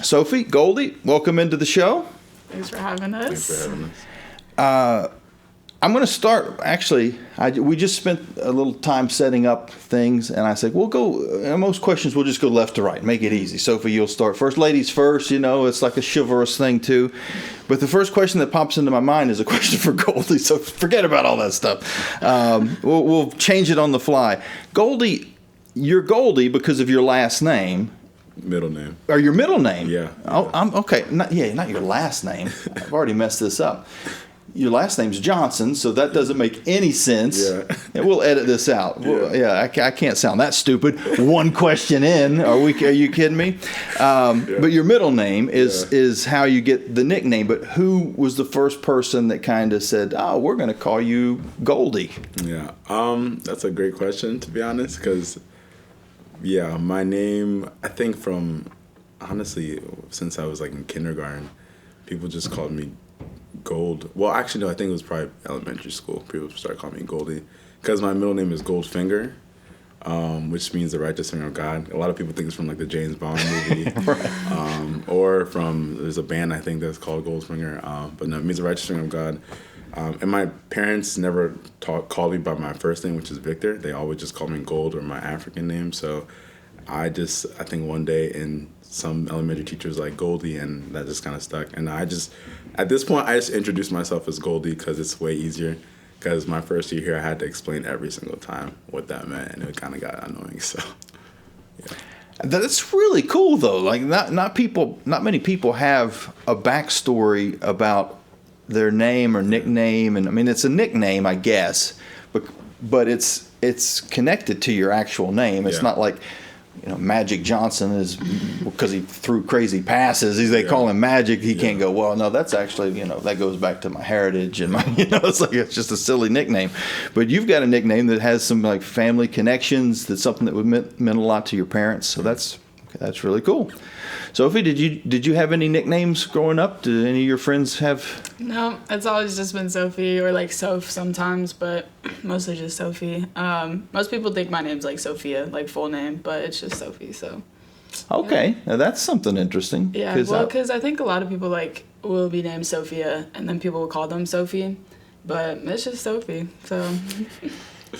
Sophie, Goldy, welcome into the show. Thanks for having us. I'm going to start. Actually, we just spent a little time setting up things, and I said, we'll go. Most questions we'll just go left to right, make it easy. Sophie, you'll start first. Ladies first. It's like a chivalrous thing too. But the first question that pops into my mind is a question for Goldy. So forget about all that stuff. We'll change it on the fly. Goldy, you're Goldy because of your last name. Middle name. Or your middle name? Yeah. Oh, I'm okay. Not your last name. I've already messed this up. Your last name's Johnson, so that doesn't make any sense. Yeah. And we'll edit this out. I can't sound that stupid. One question in. Are you kidding me? But your middle name is how you get the nickname. But who was the first person that kind of said, "Oh, we're going to call you Goldy"? Yeah. That's a great question, to be honest, because my name, I think honestly, since I was like in kindergarten, people just called me Gold. Well, actually, no, I think it was probably elementary school. People started calling me Goldie because my middle name is Goldfinger, which means the righteous finger of God. A lot of people think it's from like the James Bond movie, right. Or there's a band I think that's called Goldfinger, but no, it means the righteous finger of God. And my parents never called me by my first name, which is Victor. They always just called me Gold or my African name. So I think one day in some elementary teachers like Goldie, and that just kind of stuck. And at this point, I just introduced myself as Goldie because it's way easier. Because my first year here, I had to explain every single time what that meant, and it kind of got annoying. So, yeah. That's really cool, though. Like not many people have a backstory about their name or nickname, and I mean it's a nickname, I guess, but it's connected to your actual name. It's not like Magic Johnson is because he threw crazy passes. They call him Magic. He can't go, well, no, that's actually, that goes back to my heritage and my, it's just a silly nickname. But you've got a nickname that has some like family connections. That's something that meant a lot to your parents. So that's really cool. Sophie, did you have any nicknames growing up? Did any of your friends have? No, it's always just been Sophie or like Soph sometimes, but mostly just Sophie. Most people think my name's like Sophia, like full name, but it's just Sophie. So. Okay, now that's something interesting. Yeah, because I think a lot of people like will be named Sophia, and then people will call them Sophie, but it's just Sophie. So.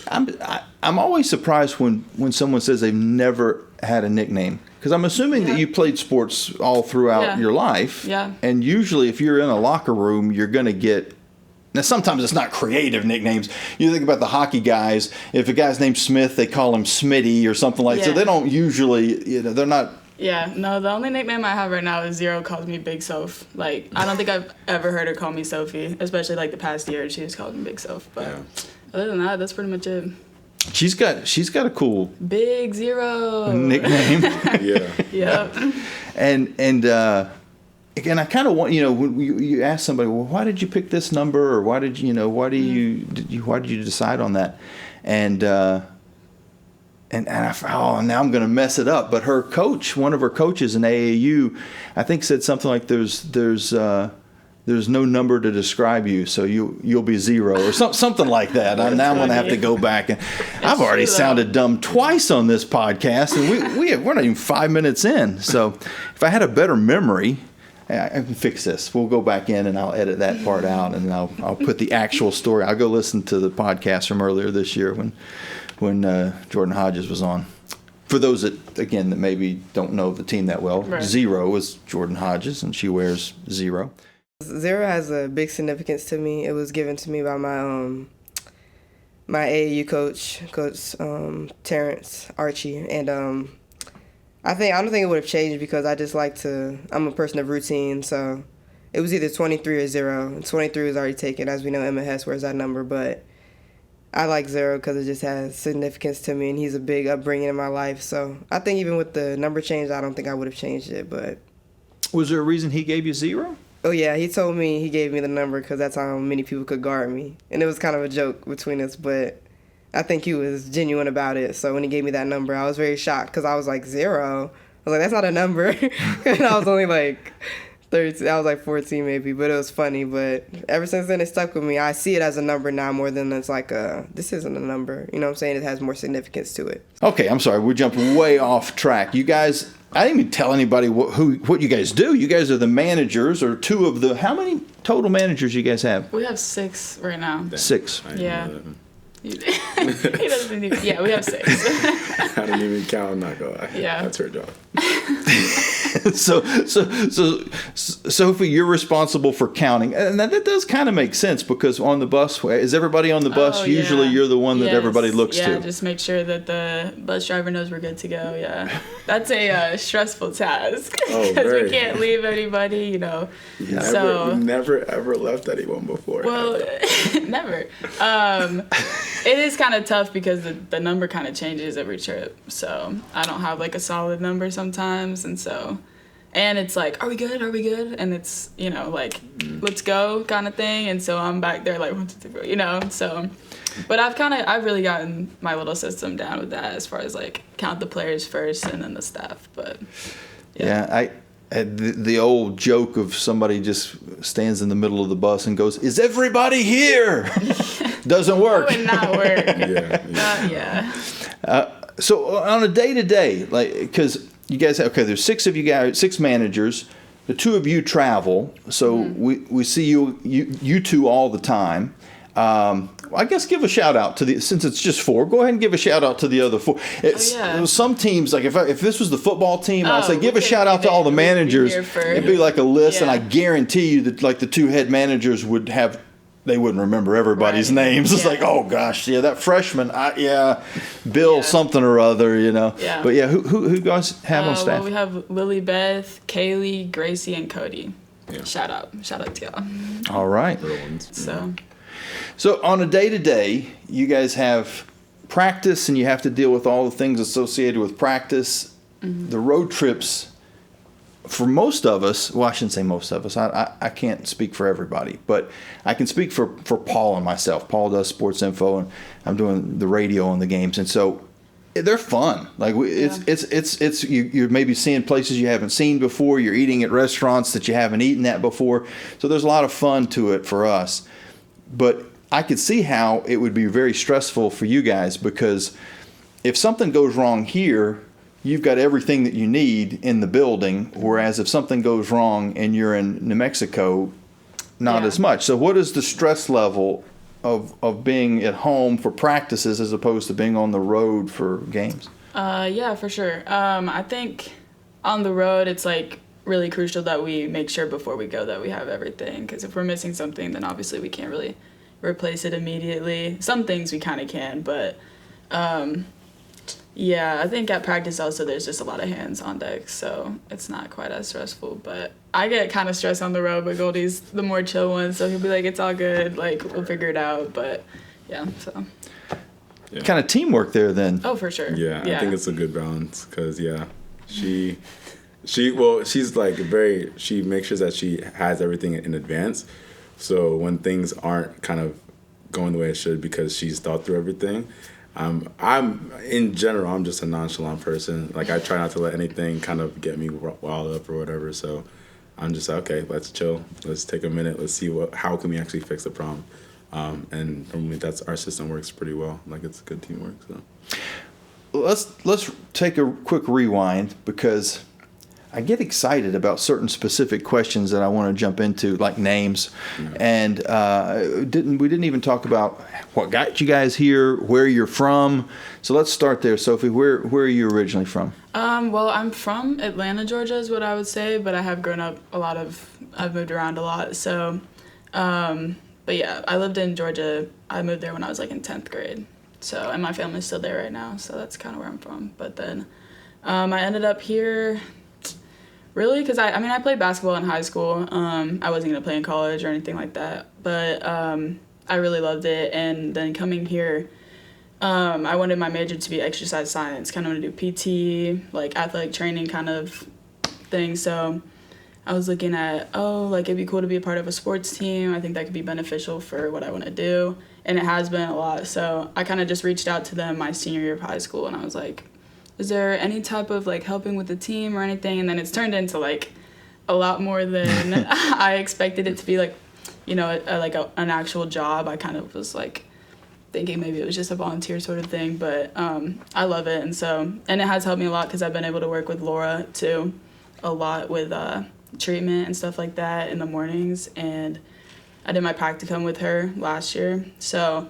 I'm always surprised when someone says they've never had a nickname. Because I'm assuming that you played sports all throughout your life. Yeah. And usually if you're in a locker room, you're going to get... Now, sometimes it's not creative nicknames. You think about the hockey guys. If a guy's named Smith, they call him Smitty or something like that. So they don't usually, they're not... Yeah, no, the only nickname I have right now is Zero calls me Big Soph. Like, I don't think I've ever heard her call me Sophie, especially like the past year. She just called me Big Soph. But other than that, that's pretty much it. She's got a cool Big Zero nickname. Yep. And again, I kind of want when you ask somebody, well, why did you pick this number, or why did you decide on that, and I thought, now I'm going to mess it up. But her coach, one of her coaches in AAU, I think said something like there's no number to describe you, so you'll be zero, or something like that. Now I'm going to have to go back, and I've already sounded dumb twice on this podcast, and we're not even 5 minutes in. So if I had a better memory, I can fix this. We'll go back in, and I'll edit that part out, and I'll put the actual story. I'll go listen to the podcast from earlier this year when Jordan Hodges was on. For those that maybe don't know the team that well, right. Zero is Jordan Hodges, and she wears zero. Zero has a big significance to me. It was given to me by my my AAU coach Terrence Archie, and I don't think it would have changed because I'm a person of routine, so it was either 23 or 0. 23 was already taken, as we know Emma Hess wears that number, but I like Zero because it just has significance to me, and he's a big upbringing in my life. So I think even with the number change, I don't think I would have changed it. But was there a reason he gave you 0? Oh, yeah, he told me he gave me the number because that's how many people could guard me. And it was kind of a joke between us, but I think he was genuine about it. So when he gave me that number, I was very shocked because I was like, 0? I was like, that's not a number. And I was only like 13, I was like 14 maybe, but it was funny. But ever since then, it stuck with me. I see it as a number now more than it's like this isn't a number. You know what I'm saying? It has more significance to it. Okay, I'm sorry. We're jumping way off track. You guys I didn't even tell anybody what you guys do. You guys are the managers, or two of the. How many total managers you guys have? We have 6 right now. 6. Yeah. He doesn't even. Yeah, we have 6. I don't even count. I'm not gonna lie. Yeah. That's her job. So Sophie, you're responsible for counting, and that does kind of make sense because on the bus, is everybody on the bus? Oh, Usually, yeah. you're the one that Yes. everybody looks to. Yeah, just make sure that the bus driver knows we're good to go. Yeah, that's a stressful task because very. we can't leave anybody. You know. Yeah. So Never ever left anyone before. well, never. It is kind of tough because the number kind of changes every trip. So I don't have like a solid number sometimes, and so. And it's like, are we good? Are we good? And it's, you know, like, let's go kind of thing. And so I'm back there like, 1, 2, 3, 4, you know, so. But I've really gotten my little system down with that as far as like count the players first and then the staff. But Yeah, the old joke of somebody just stands in the middle of the bus and goes, "Is everybody here?" Doesn't work. That would not work. Yeah. So on a day-to-day, like, because you guys have, okay, there's 6 of you guys, 6 managers. The 2 of you travel, so we see you two all the time. I guess give a shout out to since it's just 4. Go ahead and give a shout out to the other 4. Some teams, like if this was the football team, I'd say give a shout out to all the managers. It'd be like a list, and I guarantee you that like the 2 head managers would have. They wouldn't remember everybody's names. It's like, oh gosh, yeah, that freshman, Bill something or other, you know. Yeah. But yeah, who you guys have on staff? Well, we have Lily Beth, Kaylee, Gracie, and Cody. Yeah. Shout out to y'all. All right. So on a day-to-day, you guys have practice, and you have to deal with all the things associated with practice. The road trips, for most of us, well, I shouldn't say most of us. I can't speak for everybody, but I can speak for Paul and myself. Paul does sports info, and I'm doing the radio on the games, and so they're fun. Like it's you're maybe seeing places you haven't seen before. You're eating at restaurants that you haven't eaten at before. So there's a lot of fun to it for us, but I could see how it would be very stressful for you guys because if something goes wrong here, you've got everything that you need in the building, whereas if something goes wrong and you're in New Mexico, not as much. So what is the stress level of being at home for practices as opposed to being on the road for games? Yeah, for sure. I think on the road, it's like really crucial that we make sure before we go that we have everything. Because if we're missing something, then obviously we can't really replace it immediately. Some things we kind of can, but yeah, I think at practice also there's just a lot of hands on deck, so it's not quite as stressful. But I get kind of stressed on the road, but Goldy's the more chill one, so he'll be like, it's all good, like, we'll figure it out. But yeah, so. Yeah. Kind of teamwork there then. Oh, for sure. Yeah, I think it's a good balance because, she's like she makes sure that she has everything in advance. So when things aren't kind of going the way it should because she's thought through everything, I'm in general, I'm just a nonchalant person. Like I try not to let anything kind of get me riled up or whatever. So I'm just okay, let's chill. Let's take a minute. Let's see how can we actually fix the problem. And normally that's our system works pretty well. Like it's good teamwork. So let's take a quick rewind because I get excited about certain specific questions that I want to jump into, like names, and we didn't even talk about what got you guys here, where you're from. So let's start there, Sophie. Where are you originally from? Well, I'm from Atlanta, Georgia, is what I would say, but I have grown up I've moved around a lot. So, but yeah, I lived in Georgia. I moved there when I was like in 10th grade. So, and my family's still there right now. So that's kind of where I'm from. But then, I ended up here. Really? Because I played basketball in high school. I wasn't going to play in college or anything like that. But I really loved it. And then coming here, I wanted my major to be exercise science. Kind of want to do PT, like athletic training kind of thing. So I was looking at, it'd be cool to be a part of a sports team. I think that could be beneficial for what I want to do. And it has been a lot. So I kind of just reached out to them my senior year of high school. And I was like, is there any type of like helping with the team or anything? And then it's turned into like a lot more than I expected it to be, like, you know, an actual job. I kind of was like, thinking maybe it was just a volunteer sort of thing, but I love it. And it has helped me a lot because I've been able to work with Laura too a lot with treatment and stuff like that in the mornings. And I did my practicum with her last year. So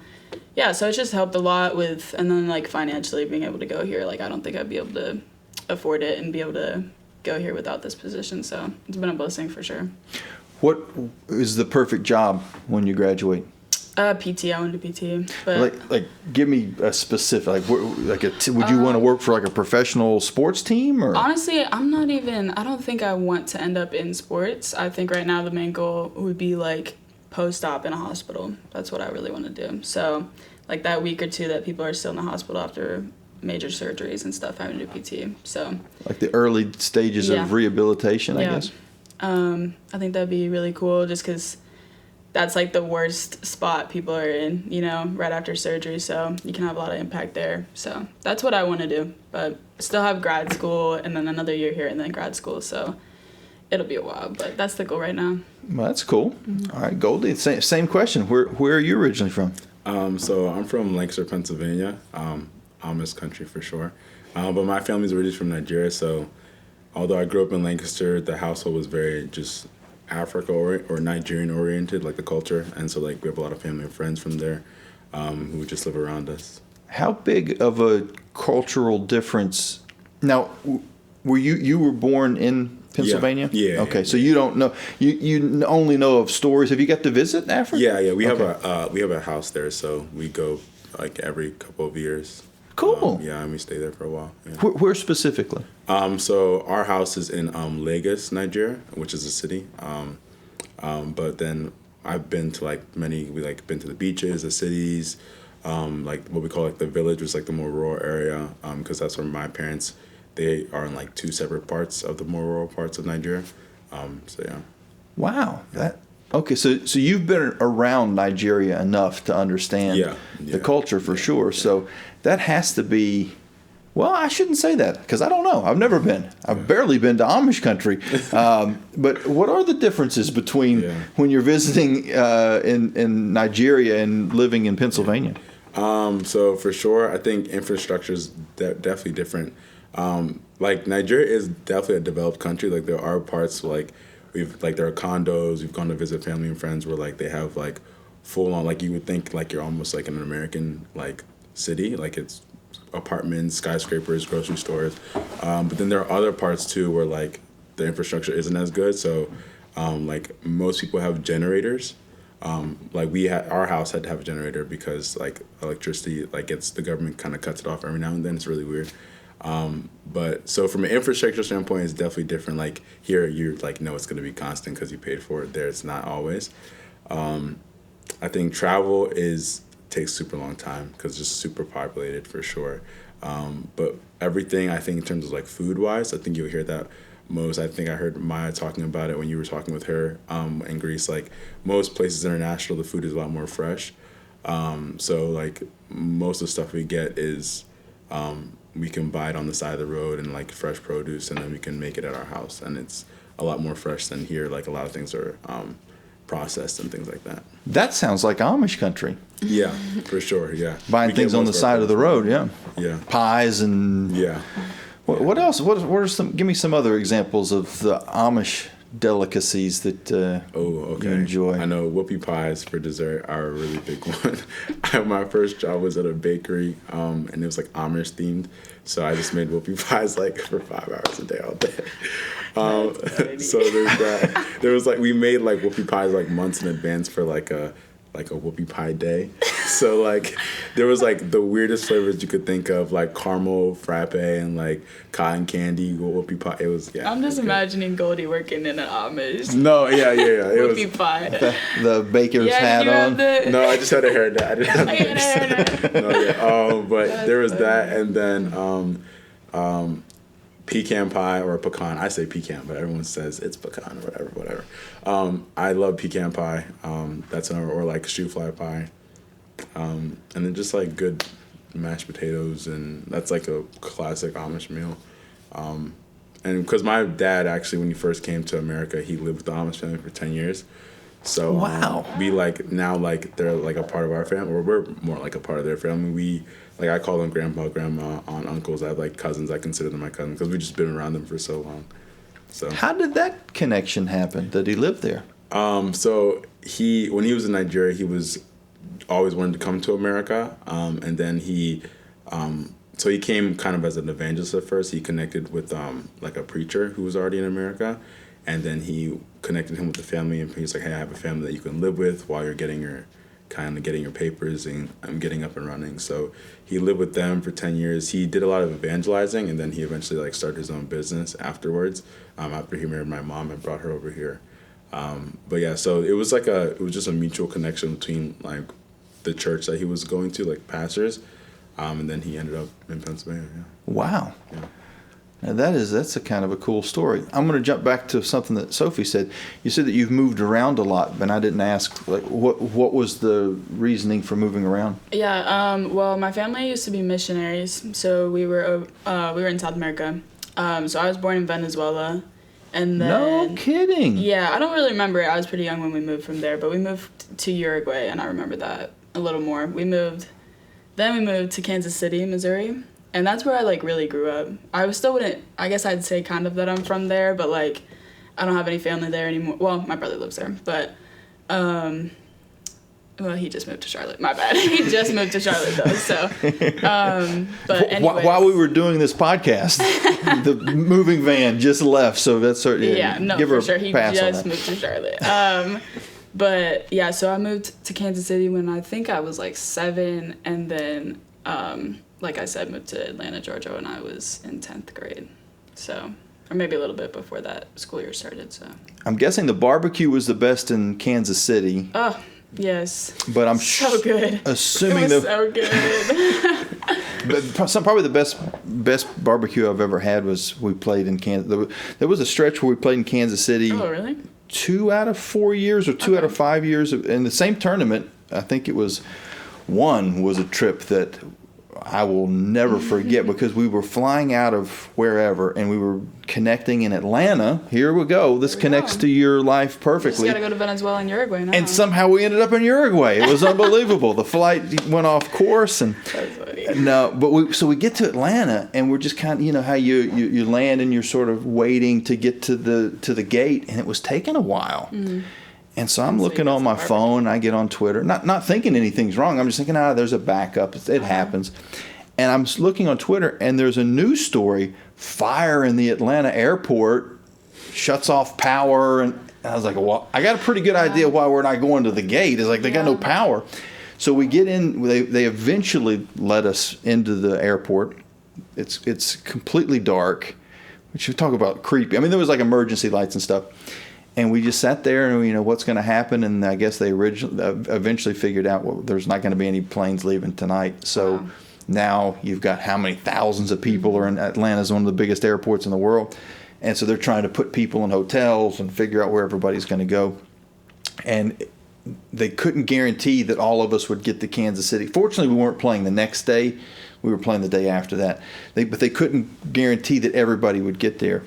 yeah, so it's just helped a lot with, and then like financially being able to go here, like I don't think I'd be able to afford it and be able to go here without this position. So it's been a blessing for sure. What is the perfect job when you graduate? PT, I want to do PT. But Like, give me a specific, would you want to work for like a professional sports team or? honestly, I don't think I want to end up in sports. I think right now the main goal would be like post-op in a hospital. That's what I really want to do. So like that week or two that people are still in the hospital after major surgeries and stuff, having to do PT. So Like the early stages Yeah. of rehabilitation, I guess? I think that'd be really cool just because that's like the worst spot people are in, you know, right after surgery. So you can have a lot of impact there. So that's what I want to do. But still have grad school and then another year here and then grad school. So it'll be a while, but that's the goal right now. Well, that's cool. All right, Goldy, same question. Where are you originally from? So I'm from Lancaster, Pennsylvania, Amish country for sure. But my family's originally from Nigeria, so although I grew up in Lancaster, the household was very just Africa or Nigerian oriented, like the culture, and so like we have a lot of family and friends from there who would just live around us. How big of a cultural difference? Now, were you were born in Pennsylvania? Yeah. Okay, so you don't know. You only know of stories. Have you got to visit Africa? Yeah. We have a house there, so we go like every couple of years. Cool. And we stay there for a while. Yeah. Where specifically? So our house is in Lagos, Nigeria, which is a city. But then I've been to been to the beaches, the cities, like what we call like the village, which is like the more rural area, because that's where my parents, they are in like two separate parts of the more rural parts of Nigeria. So yeah. Wow. Okay, so you've been around Nigeria enough to understand the culture for sure. So that has to be, well, I shouldn't say that because I don't know. I've never been. I've barely been to Amish country. But what are the differences between when you're visiting in Nigeria and living in Pennsylvania? So for sure, I think infrastructure is definitely different. Like Nigeria is definitely a developed country. Like there are parts like there are condos. We've gone to visit family and friends where like they have like full on, like you would think like you're almost like in an American like city, like it's apartments, skyscrapers, grocery stores. But then there are other parts too where like the infrastructure isn't as good. So like most people have generators. Like our house had to have a generator because like electricity, like the government kind of cuts it off every now and then. It's really weird. But so from an infrastructure standpoint, it's definitely different. Like here, you're like, no, it's going to be constant because you paid for it. There, it's not always. I think travel takes super long time because it's just super populated for sure. But everything, I think in terms of like food wise, I think you'll hear that most. I think I heard Maya talking about it when you were talking with her in Greece. Like most places international, the food is a lot more fresh. So like most of the stuff we get is we can buy it on the side of the road and like fresh produce, and then we can make it at our house, and it's a lot more fresh than here. Like a lot of things are processed and things like that. That sounds like Amish country. Yeah, for sure. Yeah, Buying things on the side of the road. Yeah. Yeah. Pies and. Yeah. What else? What are some? Give me some other examples of the Amish delicacies that you enjoy. I know whoopie pies for dessert are a really big one. My first job was at a bakery, and it was like Amish themed. So I just made whoopie pies like for 5 hours a day all day. So there's that. There was like we made like whoopie pies like months in advance for like a whoopie pie day. So like there was like the weirdest flavors you could think of, like caramel frappe and like cotton candy whoopie pie. It was I'm just imagining Goldy working in an Amish. No, yeah. It whoopie pie. The baker's hat on. No, I just had a hairnet. I didn't have the No, yeah. But that's there was funny. That, and then pecan pie or pecan. I say pecan, but everyone says it's pecan or whatever. I love pecan pie. That's another, or like shoe fly pie. And then just like good mashed potatoes, and that's like a classic Amish meal. And because my dad actually, when he first came to America, he lived with the Amish family for 10 years. So Wow. we like now like they're like a part of our family, or we're more like a part of their family. We like I call them grandpa, grandma, aunt, uncles. I have like cousins. I consider them my cousins because we've just been around them for so long. So How did that connection happen? That he lived there? So when he was in Nigeria, he was always wanted to come to America, and then so he came kind of as an evangelist at first. He connected with like a preacher who was already in America, and then he connected him with the family, and he's like, "Hey, I have a family that you can live with while you're getting your papers, and I'm getting up and running." So he lived with them for 10 years. He did a lot of evangelizing, and then he eventually like started his own business afterwards. After he married my mom and brought her over here. But yeah, so it was just a mutual connection between like the church that he was going to, like pastors, and then he ended up in Pennsylvania. Yeah. Wow. Yeah. Now that's a kind of a cool story. I'm going to jump back to something that Sophie said. You said that you've moved around a lot, but I didn't ask like what was the reasoning for moving around? Yeah. Well, my family used to be missionaries, so we were in South America. So I was born in Venezuela, and then No kidding. yeah, I don't really remember it. I was pretty young when we moved from there, but we moved to Uruguay, and I remember that a little more. Then we moved to Kansas City, Missouri. And that's where I, like, really grew up. I guess I'd say kind of that I'm from there, but, like, I don't have any family there anymore. Well, my brother lives there, but, well, he just moved to Charlotte. My bad. He just moved to Charlotte, though, so, but anyways. While we were doing this podcast, the moving van just left, so that's certainly, Yeah, no, give her for sure. a He pass on just that. moved to Charlotte. But, yeah, so I moved to Kansas City when I think I was, like, 7, and then, like I said, moved to Atlanta, Georgia when I was in 10th grade. So, or maybe a little bit before that school year started, so. I'm guessing the barbecue was the best in Kansas City, Oh, yes. but I'm So good. assuming It was so good. probably the best barbecue I've ever had was we played in Kansas. There was a stretch where we played in Kansas City. Oh, really? 2 out of 4 years or 2 out of 5 years in the same tournament. I think it was a trip that I will never forget because we were flying out of wherever and we were connecting in Atlanta. Here we go. This connects to your life You perfectly. just gotta go to Venezuela and Uruguay now. And somehow we ended up in Uruguay. It was unbelievable. The flight went off course and That's funny. no, but we get to Atlanta and we're just kind of, you know how you land and you're sort of waiting to get to the gate, and it was taking a while. Mm-hmm. And so I'm looking on my phone. I get on Twitter, not thinking anything's wrong. I'm just thinking, there's a backup. It happens. And I'm looking on Twitter, and there's a news story: fire in the Atlanta airport, shuts off power. And I was like, well, I got a pretty good idea why we're not going to the gate. It's like they got no power. So we get in. They eventually let us into the airport. It's completely dark. Which you talk about creepy. I mean, there was like emergency lights and stuff. And we just sat there and, what's going to happen. And I guess they eventually figured out, well, there's not going to be any planes leaving tonight. So now you've got how many thousands of people are in Atlanta is one of the biggest airports in the world. And so they're trying to put people in hotels and figure out where everybody's going to go. And they couldn't guarantee that all of us would get to Kansas City. Fortunately, we weren't playing the next day. We were playing the day after that. But they couldn't guarantee that everybody would get there.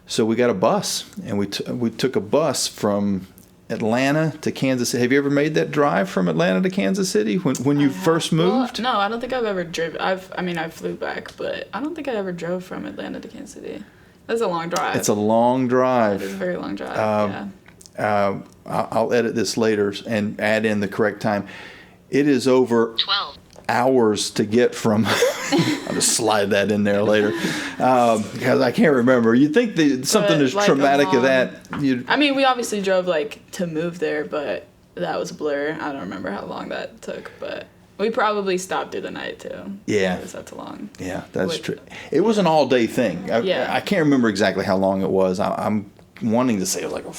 So we got a bus, and we took a bus from Atlanta to Kansas City. Have you ever made that drive from Atlanta to Kansas City when you first moved? Well, no, I don't think I've ever driven. I flew back, but I don't think I ever drove from Atlanta to Kansas City. That's a long drive. It's a long drive. It's a very long drive, I'll edit this later and add in the correct time. It is over 12 hours to get from. I'll just slide that in there later because I can't remember. You'd think something as traumatic as that. We obviously drove to move there, but that was a blur. I don't remember how long that took, but we probably stopped through the night too. Yeah, because that's long. Yeah, that's true. It was an all-day thing. I can't remember exactly how long it was. I'm wanting to say it was like a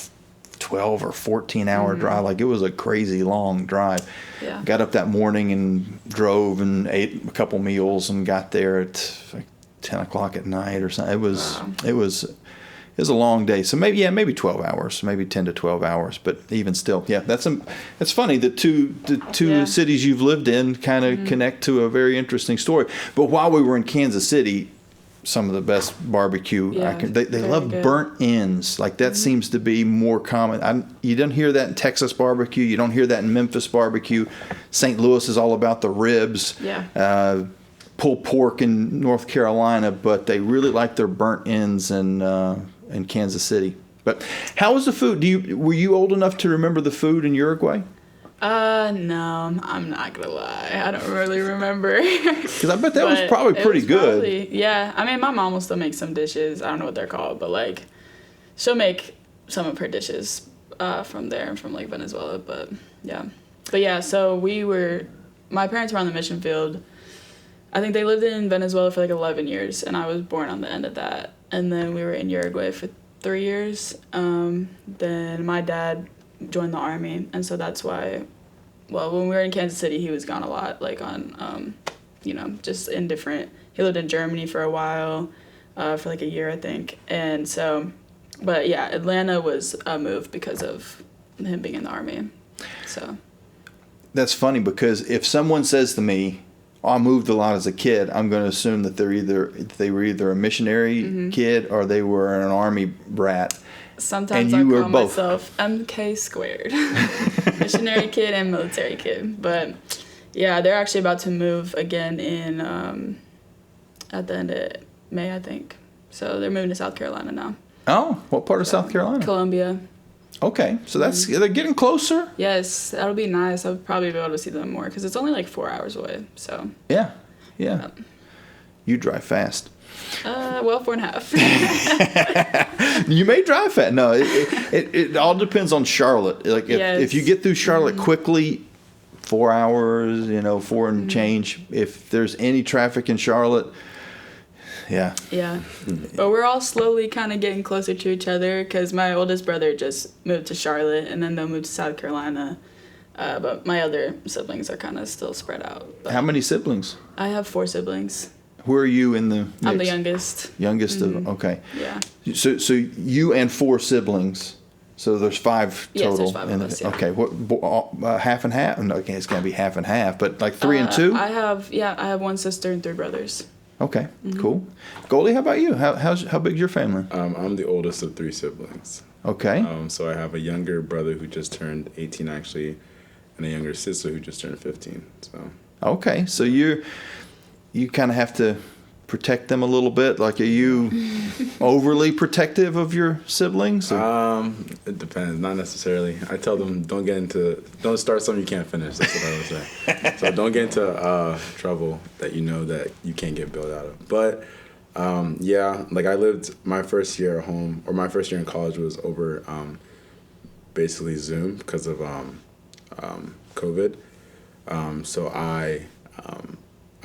12 or 14-hour drive. Like, it was a crazy long drive. Yeah. Got up that morning and drove and ate a couple meals and got there at like 10 o'clock at night or something. It was a long day. So maybe 12 hours, maybe 10 to 12 hours. But even still, it's funny that the two cities you've lived in kind of connect to a very interesting story. But while we were in Kansas City, some of the best barbecue. Yeah, They very love good. burnt ends. Like that seems to be more common. You don't hear that in Texas barbecue. You don't hear that in Memphis barbecue. St. Louis is all about the ribs. Yeah. Pulled pork in North Carolina, but they really like their burnt ends in Kansas City. But how was the food? Were you old enough to remember the food in Uruguay? No, I'm not gonna lie. I don't really remember. Because I bet that was probably pretty good. Yeah, I mean, my mom will still make some dishes. I don't know what they're called, but like, she'll make some of her dishes from there, from like Venezuela. But yeah. So my parents were on the mission field. I think they lived in Venezuela for like 11 years, and I was born on the end of that. And then we were in Uruguay for 3 years. Then my dad joined the army, and so that's why, well, when we were in Kansas City, he was gone a lot, like on, just in different, he lived in Germany for a while, for like a year, I think. And so, but yeah, Atlanta was a move because of him being in the army, so. That's funny because if someone says to me, I moved a lot as a kid, I'm going to assume that they were either a missionary kid or they were an army brat. Sometimes I call myself MK squared. Missionary kid and military kid. But yeah, they're actually about to move again in at the end of May, I think. So they're moving to South Carolina now. Oh, what part of South Carolina? Columbia. Okay, so they're getting closer. Yes, that'll be nice. I'll probably be able to see them more because it's only like 4 hours away. So yeah. You drive fast. 4.5. You may drive fast. No, it all depends on Charlotte. Like if you get through Charlotte quickly, 4 hours, 4 and change. If there's any traffic in Charlotte. Yeah. But we're all slowly kind of getting closer to each other because my oldest brother just moved to Charlotte and then they'll move to South Carolina. But my other siblings are kind of still spread out. But how many siblings? I have 4 siblings. Who are you in the mix? I'm the youngest. Youngest of, okay. Yeah. So you and 4 siblings. So there's 5 total. Yes, there's 5 of us, yeah. Okay, what half and half? No, okay, it's gonna be half and half, but like 3 and 2. I have 1 sister and 3 brothers. Okay, cool. Goldy, how about you? How big's your family? I'm the oldest of 3 siblings. Okay. So I have a younger brother who just turned 18 actually, and a younger sister who just turned 15. So. Okay, so you kind of have to protect them a little bit. Like, are you overly protective of your siblings? It depends. Not necessarily. I tell them don't start something you can't finish. That's what I would say. So don't get into trouble that you know that you can't get bailed out of. But like I lived my first year at home, or my first year in college was over basically Zoom because of COVID. So I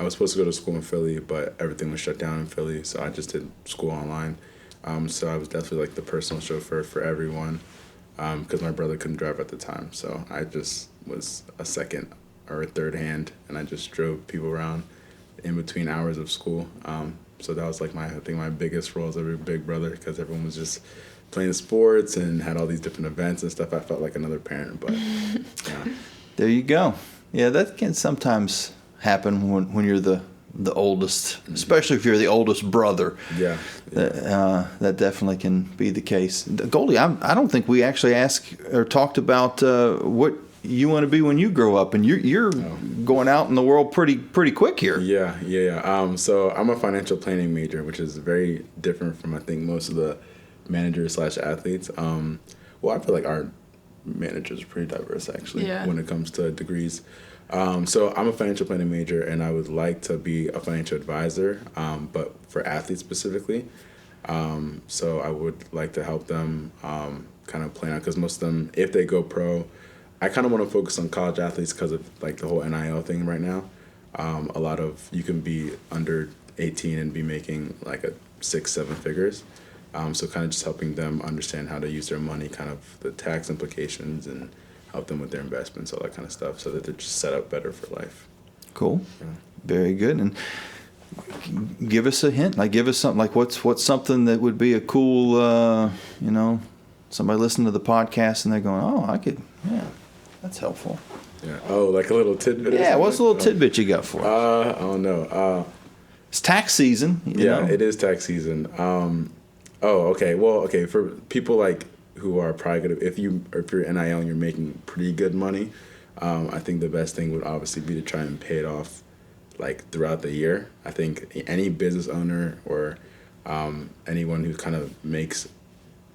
was supposed to go to school in Philly, but everything was shut down in Philly, so I just did school online. So I was definitely like the personal chauffeur for everyone because my brother couldn't drive at the time. So I just was a second or a third hand, and I just drove people around in between hours of school. So that was like I think my biggest role as a big brother because everyone was just playing sports and had all these different events and stuff. I felt like another parent, but yeah. There you go. Yeah, that can sometimes happen when you're the oldest, especially if you're the oldest brother. Yeah. That definitely can be the case. Goldy, I don't think we actually asked or talked about what you want to be when you grow up, and you're going out in the world pretty quick here. Yeah. So I'm a financial planning major, which is very different from I think most of the managers/athletes. Well, I feel like our managers are pretty diverse actually when it comes to degrees. So I'm a financial planning major, and I would like to be a financial advisor, but for athletes specifically. So I would like to help them kind of plan out, because most of them, if they go pro, I kind of want to focus on college athletes because of like the whole NIL thing right now. A lot of you can be under 18 and be making like 6-7 figures. So kind of just helping them understand how to use their money, kind of the tax implications, and help them with their investments, all that kind of stuff, so that they're just set up better for life. Cool. Yeah. Very good. And give us a hint. Like, give us something. Like, what's something that would be a cool, somebody listening to the podcast and they're going, oh, that's helpful. Yeah. Oh, like a little tidbit. Yeah. What's a little tidbit you got for us? I don't know. It's tax season. You know? It is tax season. Okay. Well, okay, for people like who are probably gonna, if you're NIL and you're making pretty good money, I think the best thing would obviously be to try and pay it off like throughout the year. I think any business owner or anyone who kind of makes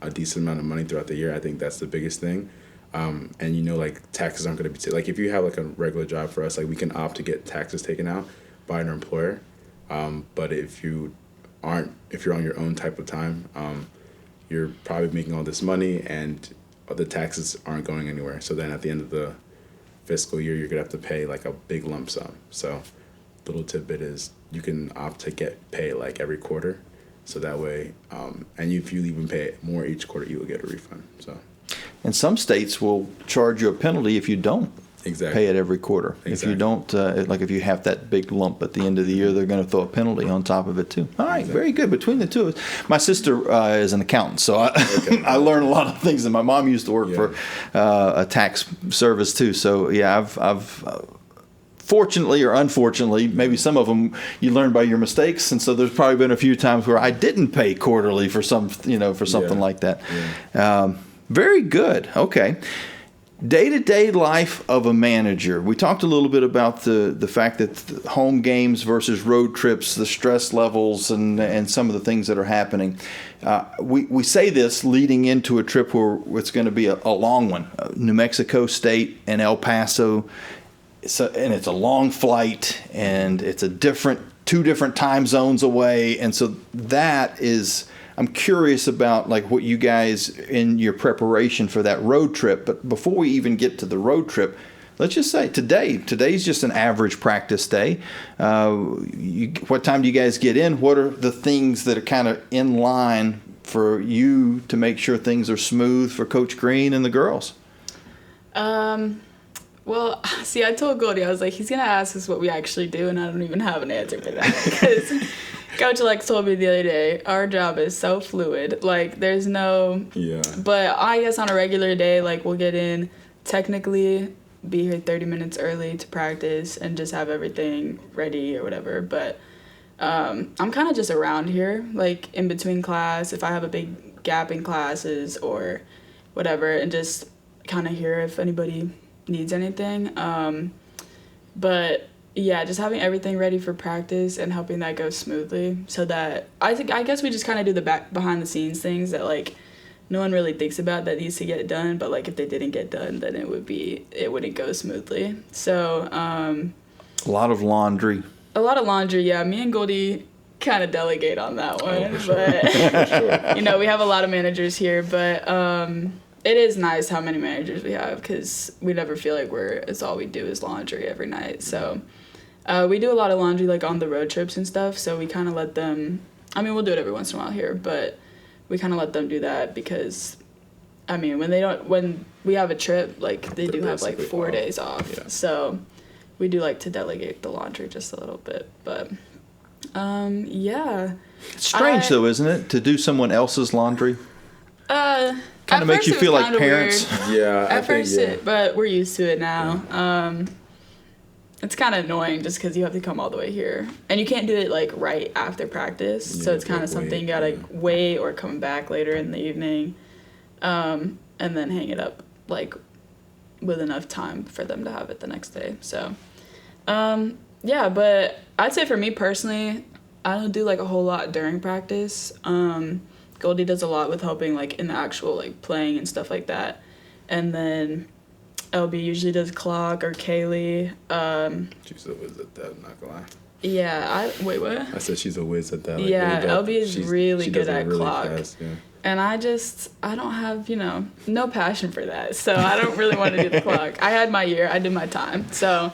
a decent amount of money throughout the year, I think that's the biggest thing. And like taxes aren't going to be like if you have like a regular job for us, like we can opt to get taxes taken out by an employer. But if you're on your own type of time, you're probably making all this money and the taxes aren't going anywhere. So then at the end of the fiscal year, you're gonna have to pay like a big lump sum. So little tidbit is you can opt to get paid like every quarter. So that way, and if you even pay more each quarter, you will get a refund. So, and some states will charge you a penalty if you don't pay it every quarter. Exactly. If you don't, like if you have that big lump at the end of the year, they're going to throw a penalty on top of it too. All right, very good. Between the two of us, my sister is an accountant, so I learn a lot of things. And my mom used to work for a tax service too. So yeah, I've fortunately or unfortunately, maybe some of them you learn by your mistakes, and so there's probably been a few times where I didn't pay quarterly for something like that. Yeah. Very good. Okay. Day-to-day life of a manager. We talked a little bit about the fact that home games versus road trips, the stress levels, and some of the things that are happening. We say this leading into a trip where it's going to be a long one. New Mexico State and El Paso. And it's a long flight, and it's two different time zones away, and so that is. I'm curious about like what you guys in your preparation for that road trip. But before we even get to the road trip, let's just say today's just an average practice day. What time do you guys get in? What are the things that are kind of in line for you to make sure things are smooth for Coach Green and the girls? Well, see, I told Goldy, I was like, he's going to ask us what we actually do, and I don't even have an answer for that. Because Coach Lex told me the other day, our job is so fluid. Like, there's no... Yeah. But I guess on a regular day, like, we'll get in, technically be here 30 minutes early to practice and just have everything ready or whatever. But I'm kind of just around here, like, in between class, if I have a big gap in classes or whatever, and just kind of hear if anybody needs anything. But yeah, just having everything ready for practice and helping that go smoothly, so that I guess we just kind of do the behind the scenes things that like no one really thinks about that needs to get done, but like if they didn't get done, then it wouldn't go smoothly. So a lot of laundry, yeah. Me and Goldy kind of delegate on that one. But we have a lot of managers here, but it is nice how many managers we have, because we never feel like it's all we do is laundry every night. So we do a lot of laundry like on the road trips and stuff, so we kind of let them, we'll do it every once in a while here, but we kind of let them do that because when we have a trip, like they do have like 4 days off. Yeah. So we do like to delegate the laundry just a little bit, but yeah. It's strange though, isn't it, to do someone else's laundry? Kind of makes you feel like parents. Weird. But we're used to it now. Yeah. It's kind of annoying just because you have to come all the way here, and you can't do it like right after practice. Yeah, so it's kind of something you gotta wait or come back later in the evening, and then hang it up like with enough time for them to have it the next day. So, yeah. But I'd say for me personally, I don't do like a whole lot during practice. Goldy does a lot with helping like in the actual like playing and stuff like that, and then LB usually does clock or Kaylee. She's a whiz at that, I'm not gonna lie. Yeah, wait, what? I said she's a whiz at that. Like, yeah, LB is really good at really clock. Fast, yeah. And I don't have, no passion for that. So I don't really want to do the clock. I had my year, I did my time. So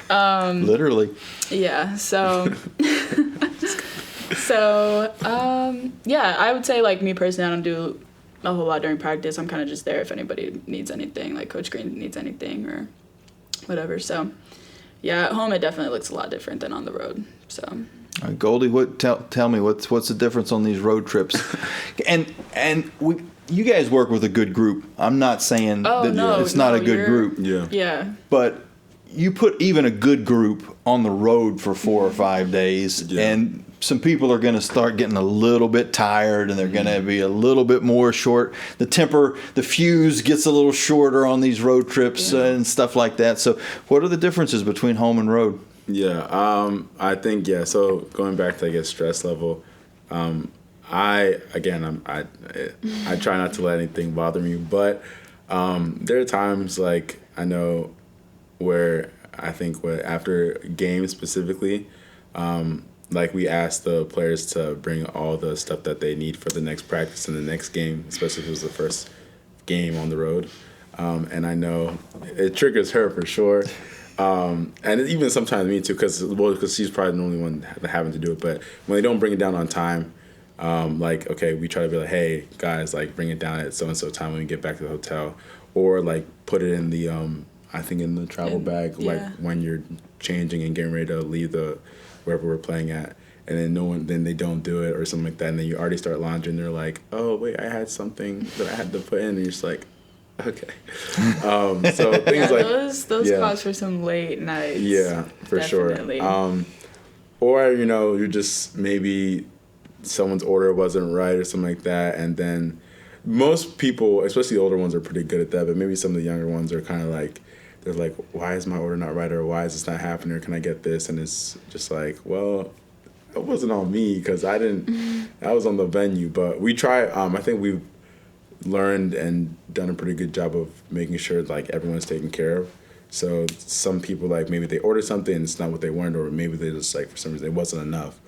literally. Yeah, so yeah, I would say like me personally, I don't do a whole lot during practice. I'm kind of just there if anybody needs anything, like Coach Green needs anything or whatever. So yeah, at home it definitely looks a lot different than on the road. So Goldy, tell me what's the difference on these road trips? and you guys work with a good group. I'm not saying it's not a good group. Yeah. Yeah. But you put even a good group on the road for 4 or 5 days, and some people are going to start getting a little bit tired, and they're going to be a little bit more short. The fuse gets a little shorter on these road trips and stuff like that. So what are the differences between home and road? Yeah, I think, so going back to, I guess, stress level, I try not to let anything bother me, but there are times, like, I know where I think after games specifically, like, we ask the players to bring all the stuff that they need for the next practice and the next game, especially if it was the first game on the road. And I know it triggers her for sure. And even sometimes me too, because she's probably the only one having to do it. But when they don't bring it down on time, like, okay, we try to be like, hey, guys, like, bring it down at so-and-so time when we get back to the hotel. Or, like, put it in the, I think in the travel bag, like, when you're changing and getting ready to leave wherever we're playing at. And then they don't do it or something like that. And then you already start laundering. They're like, oh, wait, I had something that I had to put in. And you're just like, okay. So things like those calls for some late nights. Yeah, for definitely. Sure. Or, you're just maybe someone's order wasn't right or something like that. And then most people, especially the older ones, are pretty good at that. But maybe some of the younger ones are kind of like, they're like, why is my order not right? Or why is this not happening? Or can I get this? And it's just like, well, it wasn't on me because I was on the venue. But we try, I think we've learned and done a pretty good job of making sure, like, everyone's taken care of. So some people, like, maybe they order something and it's not what they wanted, or maybe they just, like, for some reason it wasn't enough,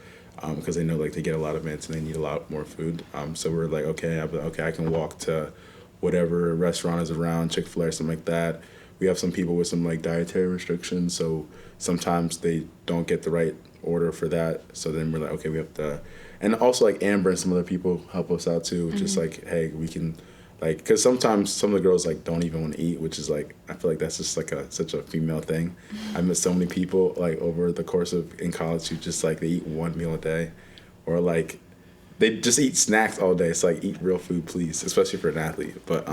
because they know, like, they get a lot of events and they need a lot more food. So we're like, okay, I can walk to whatever restaurant is around, Chick-fil-A or something like that. We have some people with some, like, dietary restrictions, so sometimes they don't get the right order for that. So then we're like, okay, we have to, and also, like, Amber and some other people help us out too. Just like, hey, we can, like, because sometimes some of the girls, like, don't even want to eat, which is, like, I feel like that's just, like, such a female thing. I met so many people, like, over the course of in college who just, like, they eat one meal a day, or, like, they just eat snacks all day. It's like, eat real food, please, especially for an athlete. But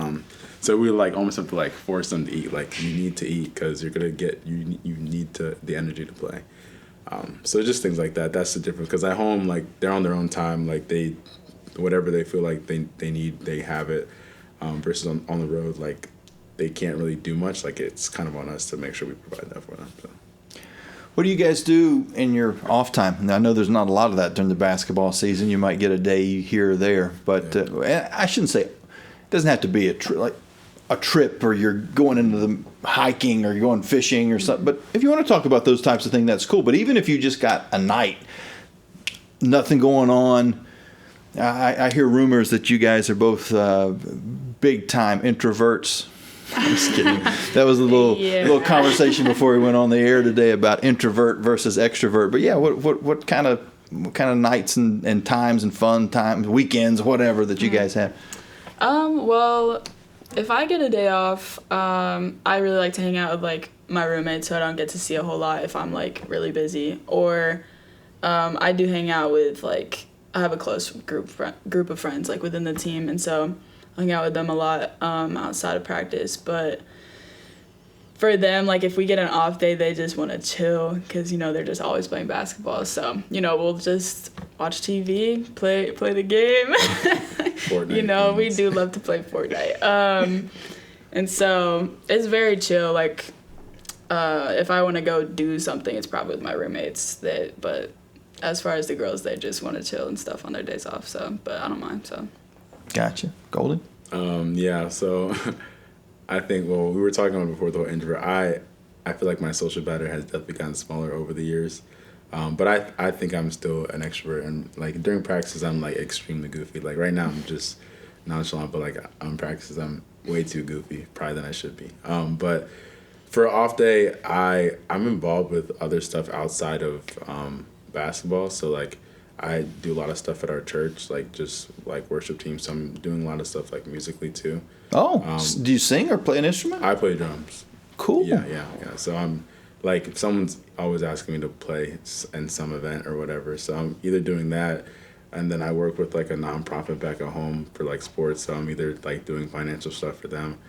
so we, like, almost have to, like, force them to eat. Like, you need to eat because you're gonna get you need the energy to play. So just things like that. That's the difference. Because at home, like, they're on their own time. Like, whatever they feel like they need, they have it. Versus on the road, like, they can't really do much. Like, it's kind of on us to make sure we provide that for them. So. What do you guys do in your off time? Now, I know there's not a lot of that during the basketball season. You might get a day here or there, but I shouldn't say it doesn't have to be a trip, or you're going into the hiking, or you're going fishing or something. But if you want to talk about those types of things, that's cool. But even if you just got a night, nothing going on, I hear rumors that you guys are both big time introverts. I'm just kidding. That was a little conversation before we went on the air today about introvert versus extrovert. But yeah, what kind of nights and times and fun times, weekends, whatever that you guys have? Well, if I get a day off, I really like to hang out with, like, my roommates, so I don't get to see a whole lot if I'm, like, really busy. Or I do hang out with, like, I have a close group of friends, like, within the team, and so I hang out with them a lot outside of practice. But for them, like, if we get an off day, they just want to chill because, they're just always playing basketball. So, we'll just watch TV, play the game. Fortnite we do love to play Fortnite. And so it's very chill. Like, if I want to go do something, it's probably with my roommates. But as far as the girls, they just want to chill and stuff on their days off. So, but I don't mind. So. Gotcha. Golden? Yeah, so I think, we were talking about before the whole introvert. I feel like my social battery has definitely gotten smaller over the years. But I think I'm still an extrovert. And, like, during practices, I'm, like, extremely goofy. Like, right now, I'm just nonchalant. But, like, on practices, I'm way too goofy, probably than I should be. But for an off day, I'm involved with other stuff outside of basketball. So, like, I do a lot of stuff at our church, like, just, like, worship team. So I'm doing a lot of stuff, like, musically too. Oh, do you sing or play an instrument? I play drums. Cool. Yeah. So I'm, like, if someone's always asking me to play in some event or whatever, so I'm either doing that, and then I work with, like, a nonprofit back at home for, like, sports. So I'm either, like, doing financial stuff for them.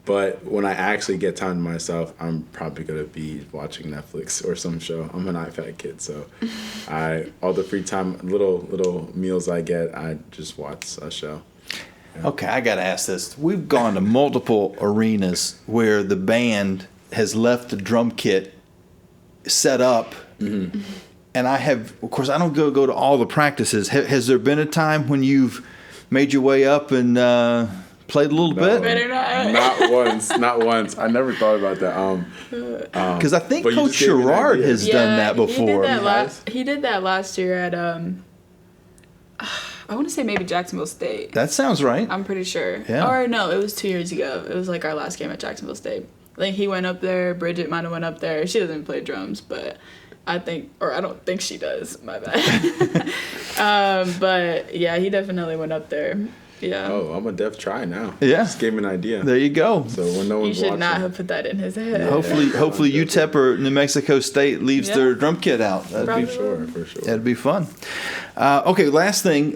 But when I actually get time to myself, I'm probably gonna be watching Netflix or some show. I'm an iPad kid, so all the free time, little meals I get, I just watch a show. Yeah. Okay, I gotta ask this. We've gone to multiple arenas where the band has left the drum kit set up, and I have, of course, I don't go to all the practices. Has there been a time when you've made your way up and played a little bit? Better not. Not once. I never thought about that. Because I think Coach Sherrard has done that before. He did that last year at I want to say maybe Jacksonville State. That sounds right. I'm pretty sure. Yeah. Or no, it was 2 years ago. It was like our last game at Jacksonville State. I think he went up there. Bridget might have went up there. She doesn't play drums, but I don't think she does. My bad. But yeah, he definitely went up there. Yeah. Oh, I'm a def try now. Yeah. Just gave me an idea. There you go. So when no one's You should watching, not have put that in his head. Yeah. Hopefully UTEP or New Mexico State leaves their drum kit out. Probably. For sure. That'd be fun. Okay, last thing.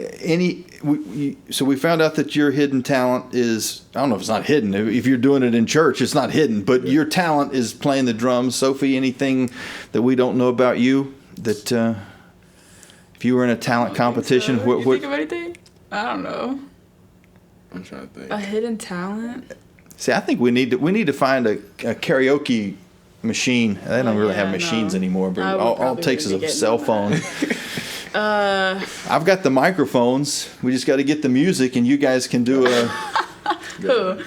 So we found out that your hidden talent is, I don't know if it's not hidden. If you're doing it in church, it's not hidden. But your talent is playing the drums. Sophie, anything that we don't know about you that if you were in a talent competition, so. You think of anything? I don't know. I'm trying to think. A hidden talent? See, I think we need to find a karaoke machine. They don't really have machines anymore, but all it takes is a cell phone. I've got the microphones. We just got to get the music, and you guys can do a. Who?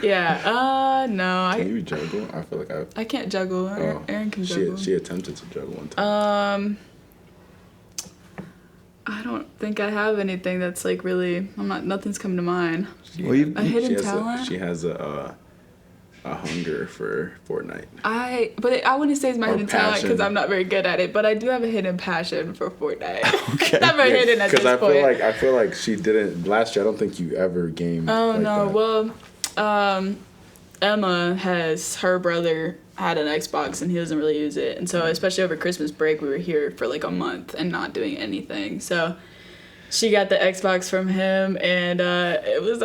Yeah. No. Can you juggle? I feel like I can't juggle. Aaron can juggle. She attempted to juggle one time. I don't think I have anything that's like really. Nothing's coming to mind. Well, a hidden talent. She has a hunger for Fortnite. But I wouldn't say it's my hidden talent passion. because I'm not very good at it. But I do have a hidden passion for Fortnite. Okay. Not very hidden at this point. I feel like she didn't last year. I don't think you ever gamed. Oh like no! that. Well, Emma her brother had an Xbox and he doesn't really use it, and so especially over Christmas break we were here for like a month and not doing anything. So she got the Xbox from him, and it was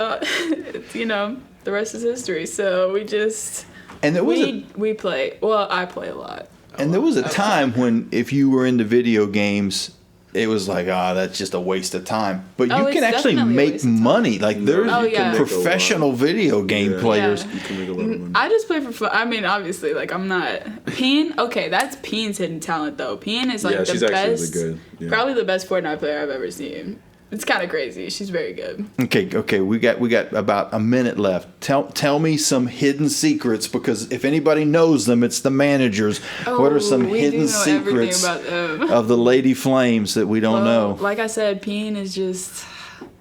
the rest is history. So we just we play. Well, I play a lot. And there was a time when if you were into video games, it was like, that's just a waste of time. But you can actually make money. Like there's professional video game players. You can make a lot of money. I just play for fun. I mean, obviously, like I'm not Peen. Okay, that's Peen's hidden talent though. Peen is like the she's best, actually good. Yeah. Probably the best Fortnite player I've ever seen. It's kind of crazy. She's very good. Okay. We got about a minute left. Tell me some hidden secrets, because if anybody knows them, it's the managers. What are some hidden secrets of the Lady Flames that we don't know? Like I said, Peen is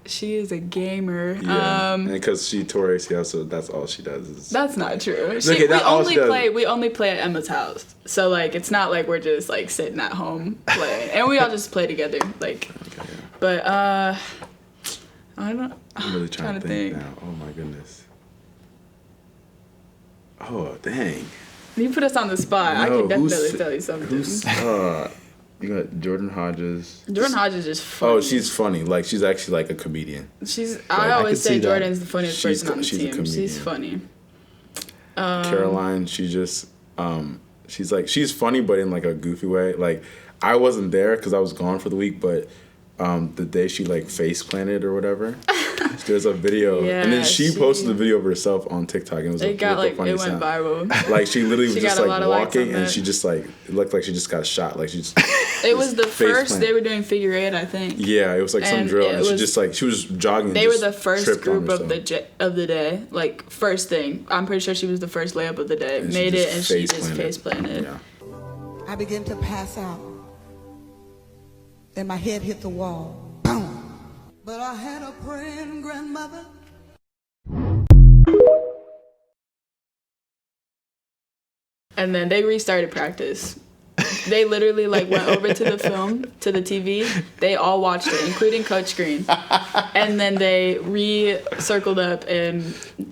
she is a gamer. Yeah, and because she tore ACL, so that's all she does. That's not true. We only play at Emma's house, so like it's not like we're just like sitting at home playing, and we all just play together. Like, but I don't. I'm really trying to think now. Oh my goodness. Oh dang. You put us on the spot. I can definitely tell you something. You got Jordan Hodges. Jordan Hodges is funny. Oh, she's funny. Like she's actually like a comedian. I always say Jordan's the funniest person on the team. She's funny. Caroline, she's funny, but in like a goofy way. Like I wasn't there because I was gone for the week, but the day she like face planted or whatever, there's a video, and then she posted the video of herself on TikTok, and it was funny went viral. Like she literally was just like walking, and she just like it looked like she just got shot. Like she just. It was the first they were doing figure eight, I think. Yeah, it was like some drill, and she just like she was jogging. They were the first group of the day, like first thing. I'm pretty sure she was the first layup of the day. And made it, and she just face planted. Yeah. I began to pass out. Then my head hit the wall. Boom. But I had a praying grandmother. And then they restarted practice. They literally like went over to the TV. They all watched it, including Coach Green. And then they circled up and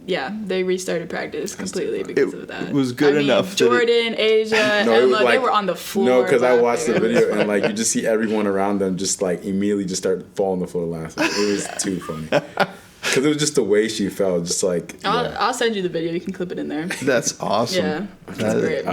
they restarted practice completely because of that. It was good enough. Jordan, Asia, Emma, they were on the floor. No, because I watched the video and like you just see everyone around them just like immediately just start falling on the floor laughing. It was too funny. Because it was just the way she felt, just like. I'll send you the video. You can clip it in there. That's awesome. Yeah, that's great.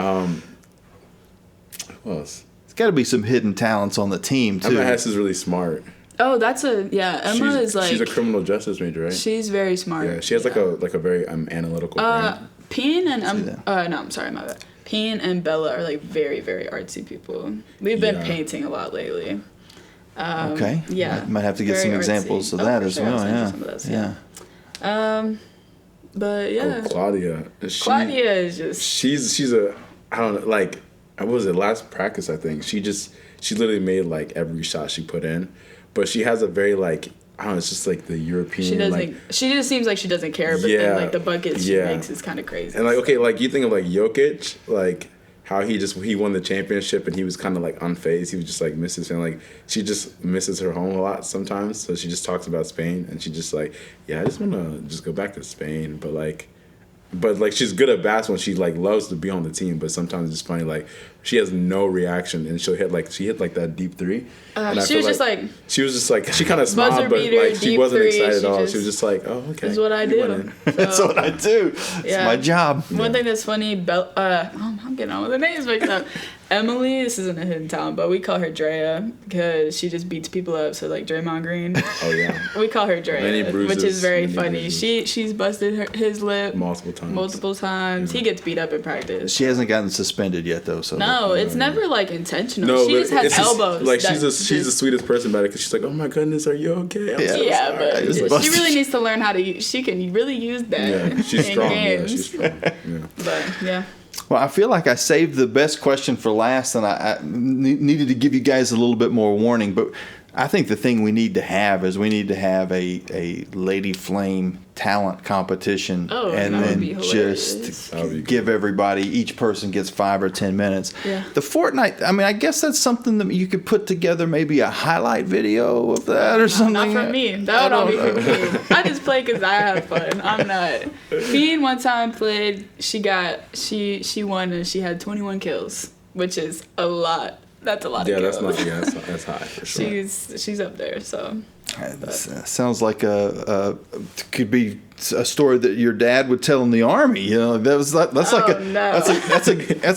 Who else? There's got to be some hidden talents on the team too. Emma Hess is really smart. Oh, Emma is like. She's a criminal justice major, right? She's very smart. Yeah, she has like a very analytical brain. Peen and I'm sorry, my bad. Peen and Bella are like very, very artsy people. We've been painting a lot lately. Okay. Yeah. Might have to get some examples of that as well. Yeah. But yeah. Oh, Claudia. Claudia is just. She's a, I don't know, like, what was it, last practice, I think. She literally made like every shot she put in. But she has a very like, I don't know, it's just like the European. She doesn't. Like, she just seems like she doesn't care, but then like the buckets she makes is kind of crazy. And like, okay, like you think of like Jokic, like how he won the championship and he was kind of like unfazed. He was just like misses and like she just misses her home a lot sometimes. So she just talks about Spain and she just like, yeah, I just want to just go back to Spain, but like she's good at basketball. She like loves to be on the team, but sometimes it's funny like she has no reaction and she hit like that deep three. And she was just like she kind of smiled, but like she wasn't excited at all. She was just like, oh, okay. This is what I do. That's what I do. It's my job. One thing that's funny, I'm getting on with the names mixed up. Emily, this isn't a hidden talent, but we call her Drea because she just beats people up. So like Draymond Green. Oh yeah. We call her Drea, which is very funny. Bruises. She's busted his lip multiple times. He gets beat up in practice. She hasn't gotten suspended yet though. So no, it's never like intentional. No, she just has elbows. Like she's the sweetest person about it because she's like, oh my goodness, are you okay? I'm so sorry. But she really needs to learn how to. She can really use that. Yeah, she's strong. Games. Yeah, she's strong. Yeah. But yeah. Well, I feel like I saved the best question for last, and I needed to give you guys a little bit more warning. But I think the thing we need to have is a Lady Flame talent competition, and then just give everybody, each person gets 5 or 10 minutes. Yeah. The Fortnite, I mean, I guess that's something that you could put together, maybe a highlight video of that or something. Not for me. That would all be for me. I just play because I have fun. I'm not. Bean one time played. She won and she had 21 kills, which is a lot. That's a lot of kills. That's high for sure. She's up there, so. Sounds like could be a story that your dad would tell in the army. You know, that's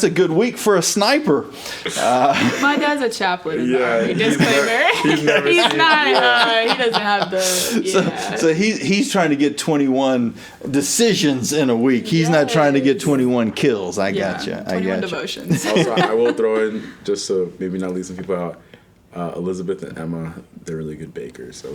a good week for a sniper. My dad's a chaplain in the army. Disclaimer. He doesn't have the. Yeah. So he's trying to get 21 decisions in a week. He's not trying to get 21 kills. I gotcha. 21 devotions. Also, I will throw in just to maybe not leave some people out. Elizabeth and Emma, they're really good bakers. So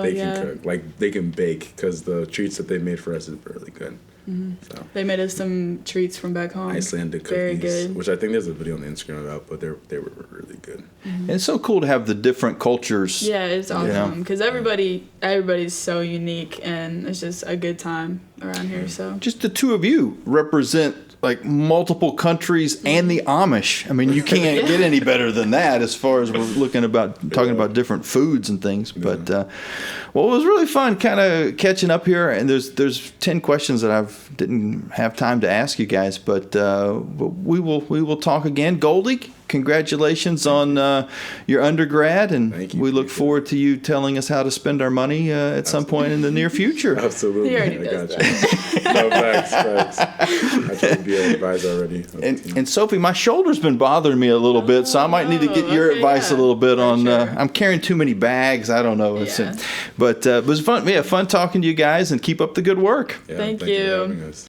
they can cook, like they can bake because the treats that they made for us is really good. Mm-hmm. So they made us some treats from back home. Icelandic cookies, very good. Which I think there's a video on the Instagram about, but they were really good. Mm-hmm. And it's so cool to have the different cultures. Yeah, it's awesome because everybody's so unique, and it's just a good time around here. So just the two of you represent like multiple countries and the Amish. I mean, you can't get any better than that as far as we're talking about different foods and things. But well, it was really fun kind of catching up here. And there's 10 questions that I didn't have time to ask you guys, but we will talk again. Goldie, congratulations on your undergrad, and we look forward to you telling us how to spend our money at some point in the near future. Absolutely. He already does that. No, facts. I try to be an advisor already. And Sophie, my shoulder's been bothering me a little bit, so I might need to get your advice a little bit on. Sure. I'm carrying too many bags. I don't know. Yeah. But it was fun. Yeah, fun talking to you guys, and keep up the good work. Yeah, thank you you. for having us.